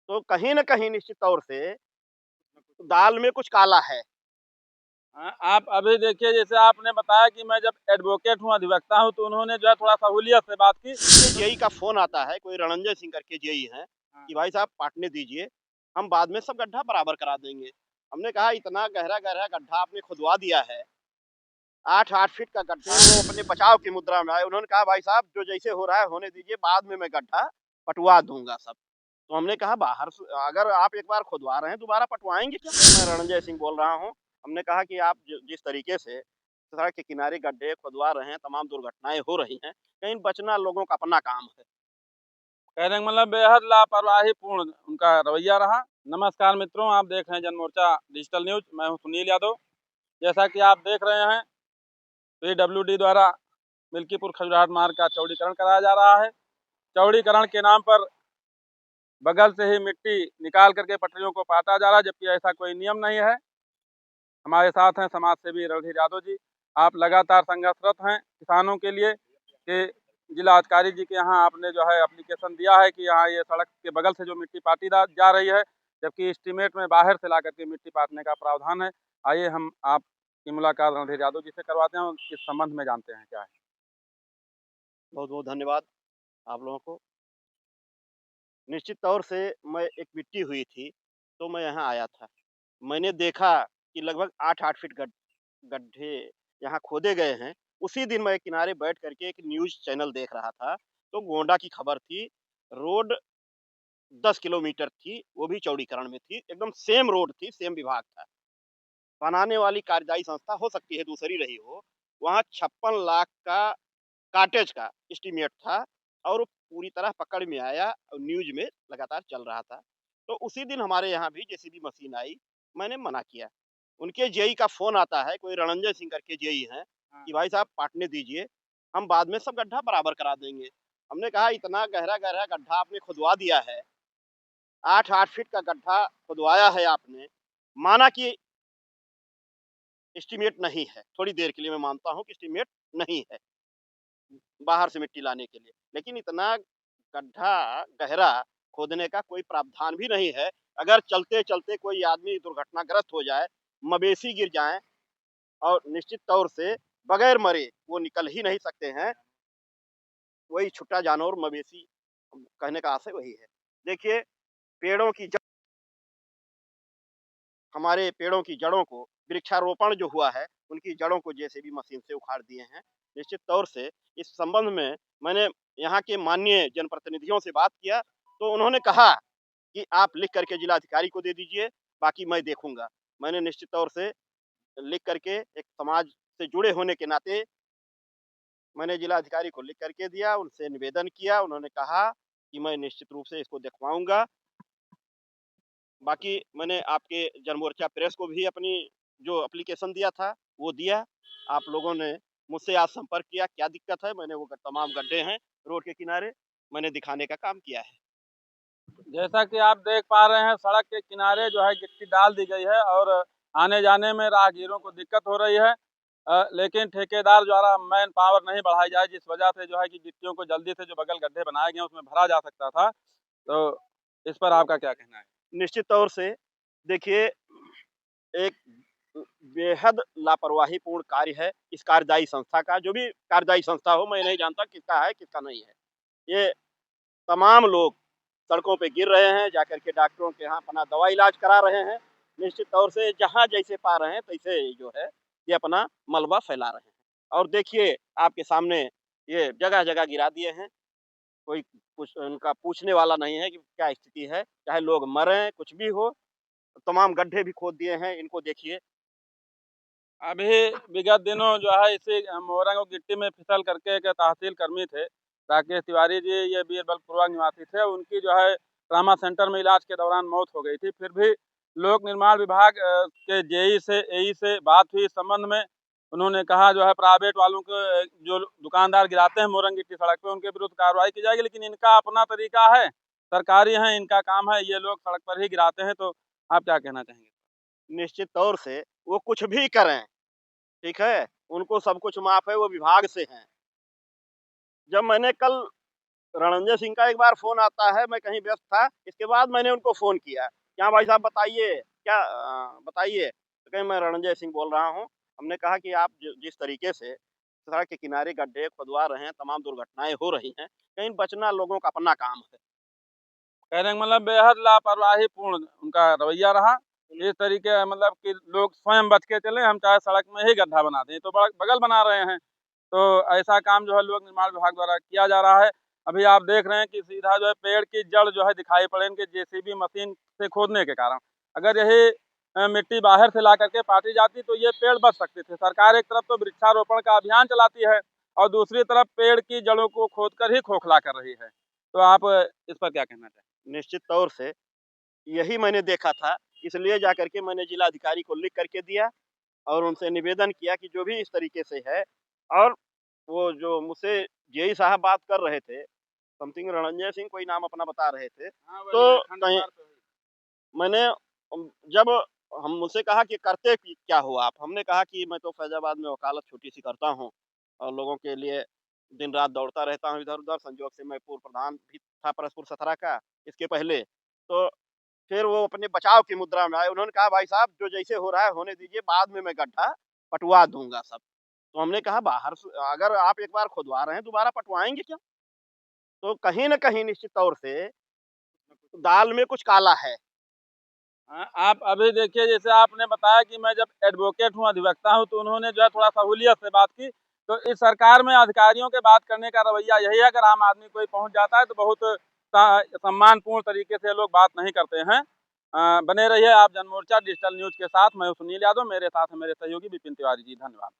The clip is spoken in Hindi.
तो कहीं न कहीं निश्चित तौर से दाल में कुछ काला है। हाँ, आप अभी देखिए जैसे आपने बताया कि मैं जब एडवोकेट हूँ, अधिवक्ता हूँ, तो उन्होंने जो है थोड़ा सहूलियत से बात की। जेईई का फ़ोन आता है, कोई रणंजय सिंह करके जेईई हैं, हाँ, कि भाई साहब पाटने दीजिए, हम बाद में सब गड्ढा बराबर करा देंगे। हमने कहा इतना गहरा-गहरा गड्ढा आपने खुदवा दिया है, 8-8 फीट का गड्ढा। वो अपने बचाव की मुद्रा में आए, उन्होंने कहा भाई साहब जो जैसे हो रहा है होने दीजिए, बाद में मैं गड्ढा पटवा दूँगा सब। तो हमने कहा बाहर से अगर आप एक बार खुदवा रहे हैं, दोबारा पटवाएँगे क्या? मैं रणंजय सिंह बोल रहा हूँ। हमने कहा कि आप जिस तरीके से सड़क के किनारे गड्ढे खुदवा रहे हैं, तमाम दुर्घटनाएँ हो रही हैं, कहीं बचना लोगों का अपना काम है। कहने का मतलब बेहद लापरवाहीपूर्ण उनका रवैया रहा। नमस्कार मित्रों, आप देख रहे हैं जनमोर्चा डिजिटल न्यूज़। मैं हूं सुनील यादव। जैसा कि आप देख रहे हैं, पीडब्ल्यूडी द्वारा मिल्कीपुर खजुराहोट मार्ग का चौड़ीकरण कराया जा रहा है। चौड़ीकरण के नाम पर बगल से ही मिट्टी निकाल करके पटरियों को पाटा जा रहा है, जबकि ऐसा कोई नियम नहीं है। हमारे साथ हैं समाज सेवी रणधीर यादव जी। आप लगातार संघर्षरत हैं किसानों के लिए कि जिला अधिकारी जी के यहाँ आपने जो है एप्लीकेशन दिया है कि यहाँ ये सड़क के बगल से जो मिट्टी पाटी जा रही है, जबकि एस्टीमेट में बाहर से ला करके मिट्टी पाटने का प्रावधान है। आइए हम आपकी मुलाकात रणधीर यादव जी से करवाते हैं, इस संबंध में जानते हैं क्या है। बहुत-बहुत धन्यवाद आप लोगों को। निश्चित तौर से मैं एक मिट्टी हुई थी, तो मैं यहाँ आया था। मैंने देखा कि लगभग 8-8 फीट गड्ढे यहाँ खोदे गए हैं। उसी दिन मैं किनारे बैठ कर के एक न्यूज़ चैनल देख रहा था, तो गोंडा की खबर थी, रोड 10 किलोमीटर थी, वो भी चौड़ीकरण में थी, एकदम सेम रोड थी, सेम विभाग था। बनाने वाली कार्यदायी संस्था हो सकती है दूसरी रही हो, वहाँ 56 लाख का काटेज का एस्टीमेट था और वो पूरी तरह पकड़ में आया और न्यूज़ में लगातार चल रहा था। तो उसी दिन हमारे यहाँ भी जेसीबी मशीन आई, मैंने मना किया। उनके जेईई का फ़ोन आता है, कोई रणंजय सिंह करके जेईई हैं, हाँ। कि भाई साहब पाटने दीजिए, हम बाद में सब गड्ढा बराबर करा देंगे। हमने कहा इतना गहरा-गहरा गड्ढा आपने खुदवा दिया है, 8-8 फीट का गड्ढा खुदवाया है आपने, माना कि एस्टीमेट नहीं है, थोड़ी देर के लिए मैं मानता हूँ कि एस्टीमेट नहीं है, बाहर से मिट्टी लाने के लिए। लेकिन इतना गड्ढा गहरा खोदने का कोई प्रावधान भी नहीं है। अगर चलते-चलते कोई आदमी दुर्घटनाग्रस्त हो जाए, मवेशी गिर जाएँ और निश्चित तौर से बगैर मरे वो निकल ही नहीं सकते हैं, वही छुट्टा जानवर मवेशी कहने का आशय वही है। देखिए, पेड़ों की ज हमारे पेड़ों की जड़ों को वृक्षारोपण जो हुआ है, उनकी जड़ों को जेसीबी मशीन से उखाड़ दिए हैं। निश्चित तौर से इस संबंध में मैंने यहाँ के माननीय जनप्रतिनिधियों से बात किया, तो उन्होंने कहा कि आप लिख करके जिलाधिकारी को दे दीजिए, बाकी मैं देखूँगा। मैंने निश्चित तौर से लिख करके एक समाज से जुड़े होने के नाते मैंने जिलाधिकारी को लिख करके दिया, उनसे निवेदन किया, उन्होंने कहा कि मैं निश्चित रूप से इसको दिखवाऊँगा। बाकी मैंने आपके जनमोर्चा प्रेस को भी अपनी जो एप्लीकेशन दिया था, वो दिया। आप लोगों ने मुझसे आज संपर्क किया, क्या दिक्कत है? मैंने वो तमाम गड्ढे हैं रोड के किनारे, मैंने दिखाने का काम किया है। जैसा कि आप देख पा रहे हैं, सड़क के किनारे जो है गिट्टी डाल दी गई है और आने जाने में राहगीरों को दिक्कत हो रही है। लेकिन ठेकेदार द्वारा मैन पावर नहीं बढ़ाई जाए, जिस वजह से जो है कि गिट्टियों को जल्दी से जो बगल गड्ढे बनाए गए हैं उसमें भरा जा सकता था। तो इस पर आपका क्या कहना है? निश्चित तौर से देखिए, एक बेहद लापरवाहीपूर्ण कार्य है इस कार्यदायी संस्था का, जो भी कार्यदायी संस्था हो, मैं नहीं जानता किसका है, किसका नहीं है। ये तमाम लोग सड़कों पे गिर रहे हैं, जाकर के डॉक्टरों के यहाँ अपना दवा इलाज करा रहे हैं। निश्चित तौर से जहाँ जैसे पा रहे हैं, तैसे जो है, ये अपना मलबा फैला रहे हैं। और देखिए, आपके सामने ये जगह-जगह गिरा दिए हैं। कोई कुछ उनका पूछने वाला नहीं है कि क्या स्थिति है, चाहे लोग मरें, कुछ भी हो, तमाम गड्ढे भी खोद दिए हैं, इनको देखिए। अभी विगत दिनों जो है इसी मोरंग और गिट्टी में फिसल करके एक तहसील कर्मी थे, राकेश तिवारी जी, ये बीरबलपुरवा निवासी थे। उनकी जो है ट्रामा सेंटर में इलाज के दौरान मौत हो गई थी। फिर भी लोक निर्माण विभाग के जेई से एई से बात हुई इस संबंध में। उन्होंने कहा जो है प्राइवेट वालों को जो दुकानदार गिराते हैं मोरंग गिट्टी सड़क पे, उनके विरुद्ध कार्रवाई की जाएगी। लेकिन इनका अपना तरीका है, सरकारी है, इनका काम है, ये लोग सड़क पर ही गिराते हैं। तो आप क्या कहना चाहेंगे? निश्चित तौर से वो कुछ भी करें, ठीक है? उनको सब कुछ माफ़ है, वो विभाग से हैं। जब मैंने कल रणंजय सिंह का एक बार फ़ोन आता है, मैं कहीं व्यस्त था, इसके बाद मैंने उनको फ़ोन किया, कि हाँ भाई साहब बताइए, क्या बताइए? तो कहे मैं रणंजय सिंह बोल रहा हूँ। हमने कहा कि आप जिस तरीके से सड़क के किनारे गड्ढे खुदवा रहे हैं, तमाम दुर्घटनाएँ हो रही हैं, कहीं बचना लोगों का अपना काम है। कहने का मतलब बेहद लापरवाही पूर्ण उनका रवैया रहा। इस तरीके मतलब कि लोग स्वयं बच के चले, हम चाहे सड़क में ही गड्ढा बना दें, तो बगल बना रहे हैं। तो ऐसा काम जो है लोक निर्माण विभाग द्वारा किया जा रहा है। अभी आप देख रहे हैं कि सीधा जो है पेड़ की जड़ जो है दिखाई पड़े इनके जेसीबी मशीन से खोदने के कारण। अगर यही मिट्टी बाहर से ला करके पाटी जाती तो ये पेड़ बच सकते थे। सरकार एक तरफ तो वृक्षारोपण का अभियान चलाती है और दूसरी तरफ पेड़ की जड़ों को खोदकर ही खोखला कर रही है। तो आप इस पर क्या कहना चाहेंगे? निश्चित तौर से यही मैंने देखा था, इसलिए जाकर के मैंने जिलाधिकारी को लिख कर के दिया और उनसे निवेदन किया कि जो भी इस तरीके से है और वो जो मुझसे जेई साहब बात कर रहे थे, समथिंग रणंजय सिंह कोई नाम अपना बता रहे थे, हाँ, वही है तो कहीं खंडवा पे वही। मैंने जब हम मुझसे कहा कि करते कि क्या हो आप? हमने कहा कि मैं तो फैज़ाबाद में वकालत छोटी-सी करता हूँ और लोगों के लिए दिन-रात दौड़ता रहता हूँ इधर-उधर। संजोग से मैं पूर्व प्रधान भी था परसपुर सथरा का इसके पहले। तो फिर वो अपने बचाव की मुद्रा में आए। उन्होंने कहा भाई साहब जो जैसे हो रहा है होने दीजिए, बाद में मैं गड्ढा पटवा दूँगा सब। तो हमने कहा बाहर से अगर आप एक बार खुदवा रहे हैं, दोबारा पटवाएँगे क्यों? तो कहीं न कहीं निश्चित तौर से दाल में कुछ काला है। हाँ, आप अभी देखिए जैसे आपने बताया कि मैं जब एडवोकेट हूँ, अधिवक्ता हूँ, तो उन्होंने जो है थोड़ा सहूलियत से बात की। तो इस सरकार में अधिकारियों के बात करने का रवैया यही है, अगर आम आदमी कोई पहुँच जाता है तो बहुत सम्मानपूर्ण तरीके से लोग बात नहीं करते हैं। बने रहिए आप जनमोर्चा डिजिटल न्यूज़ के साथ। मैं हूँ सुनील यादव, मेरे साथ हैं मेरे सहयोगी विपिन तिवारी जी। धन्यवाद।